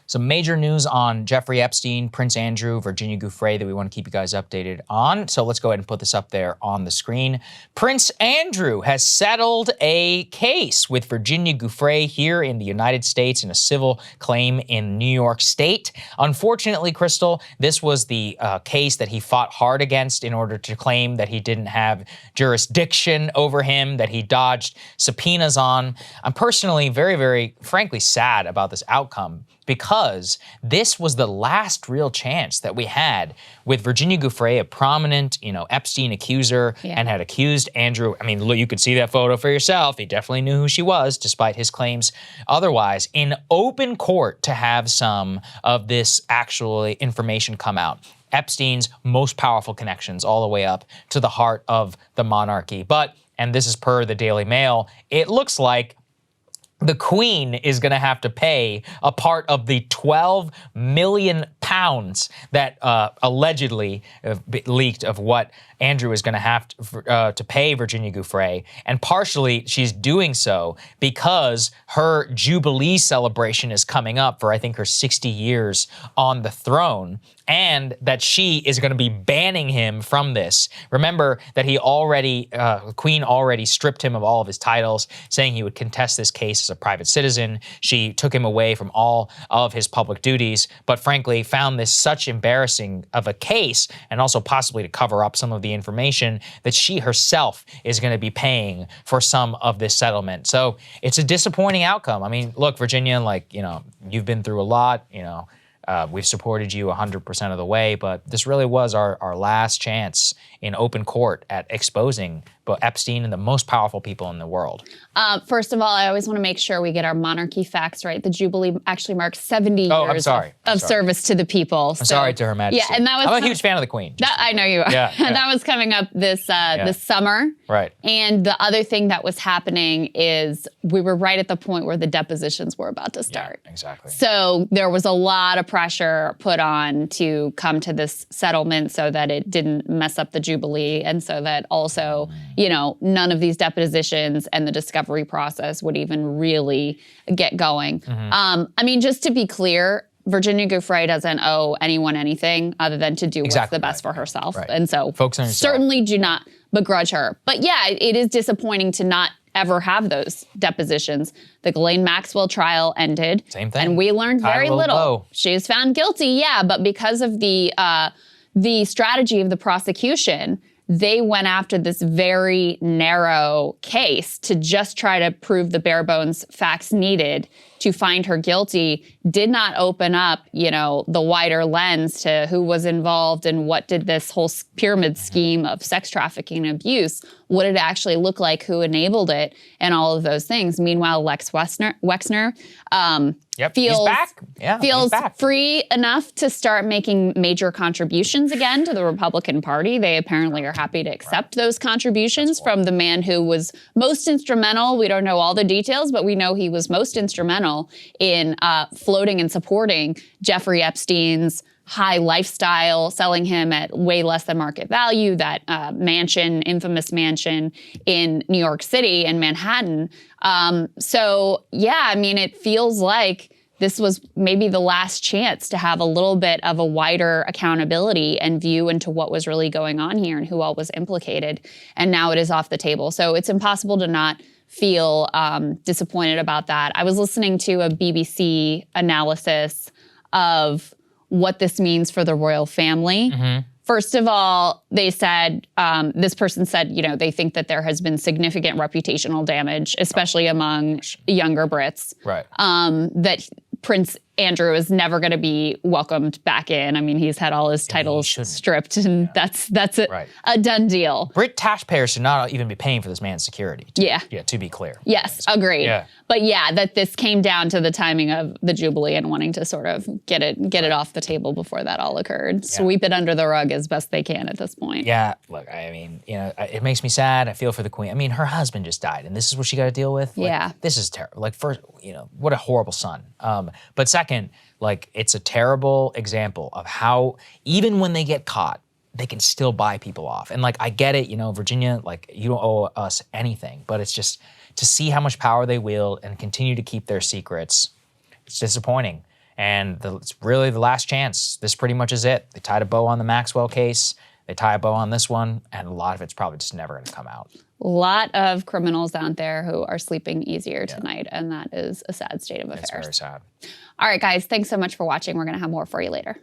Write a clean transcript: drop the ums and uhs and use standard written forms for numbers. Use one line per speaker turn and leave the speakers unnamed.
Some major news on Jeffrey Epstein, Prince Andrew, Virginia Giuffre that we want to keep you guys updated on. So let's go ahead and put this up there on the screen. Prince Andrew has settled a case with Virginia Giuffre here in the United States in a civil claim in New York State. Unfortunately, Krystal, this was the case that he fought hard against in order to claim that he didn't have jurisdiction over him, that he dodged subpoenas on. I'm personally very, very frankly sad about this outcome, because this was the last real chance that we had with Virginia Giuffre, a prominent, Epstein accuser, and had accused Andrew. I mean, look, you could see that photo for yourself. He definitely knew who she was, despite his claims otherwise, in open court to have some of this actually information come out. Epstein's most powerful connections all the way up to the heart of the monarchy. But, and this is per the Daily Mail, it looks like the Queen is going to have to pay a part of the 12 million pounds that allegedly leaked of what Andrew is going to have to pay Virginia Giuffre. And partially she's doing so because her Jubilee celebration is coming up for, I think, her 60 years on the throne, and that she is going to be banning him from this. Remember that the Queen already stripped him of all of his titles, saying he would contest this case as a private citizen. She took him away from all of his public duties, but frankly found this such embarrassing of a case, and also possibly to cover up some of the information, that she herself is going to be paying for some of this settlement. So it's a disappointing outcome. I mean, look, Virginia, you've been through a lot, we've supported you 100% of the way, but this really was our last chance in open court at exposing both Epstein and the most powerful people in the world.
First of all, I always want to make sure we get our monarchy facts right. The Jubilee actually marks 70 years of service to the people.
I'm sorry to Her Majesty.
Yeah, and that was
I'm a huge fan of the Queen.
I know you are.
Yeah.
That was coming up this summer.
Right.
And the other thing that was happening is we were right at the point where the depositions were about to start.
Yeah, exactly.
So there was a lot of pressure put on to come to this settlement so that it didn't mess up the Jubilee, and so that also, none of these depositions and the discovery process would even really get going. Just to be clear, Virginia Giuffre doesn't owe anyone anything other than to do what's the best for herself. Right. And so certainly do not begrudge her. But yeah, it is disappointing to not ever have those depositions. The Ghislaine Maxwell trial ended.
Same thing.
And we learned very little. She was found guilty, but because of the strategy of the prosecution, they went after this very narrow case to just try to prove the bare bones facts needed to find her guilty, did not open up, the wider lens to who was involved and what did this whole pyramid scheme of sex trafficking and abuse, what did it actually look like, who enabled it, and all of those things. Meanwhile, Lex Wexner feels free enough to start making major contributions again to the Republican Party. They apparently are happy to accept those contributions from the man who was most instrumental. We don't know all the details, but we know he was most instrumental in floating and supporting Jeffrey Epstein's high lifestyle, selling him at way less than market value, that infamous mansion in New York City and Manhattan. It feels like this was maybe the last chance to have a little bit of a wider accountability and view into what was really going on here and who all was implicated. And now it is off the table. So it's impossible to not feel disappointed about that. I was listening to a BBC analysis of what this means for the royal family. First of all, they said, this person said, they think that there has been significant reputational damage, especially among younger Brits.
Right.
That Prince Andrew is never going to be welcomed back in. I mean, he's had all his titles stripped, and that's a done deal.
Brit taxpayers should not even be paying for this man's security. To be clear.
Yes, agreed. Yeah. But that this came down to the timing of the Jubilee and wanting to sort of get it off the table before that all occurred. Sweep it under the rug as best they can at this point.
Yeah, look, I mean, it makes me sad. I feel for the Queen. I mean, her husband just died, and this is what she got to deal with. This is terrible. Like, first, what a horrible son. But second, it's a terrible example of how even when they get caught, they can still buy people off. And I get it, Virginia, you don't owe us anything, but it's just to see how much power they wield and continue to keep their secrets. It's disappointing. And it's really the last chance. This pretty much is it. They tied a bow on the Maxwell case. They tie a bow on this one, and a lot of it's probably just never going to come out.
A lot of criminals out there who are sleeping easier tonight, and that is a sad state of affairs.
It's very sad.
All right, guys, thanks so much for watching. We're going to have more for you later.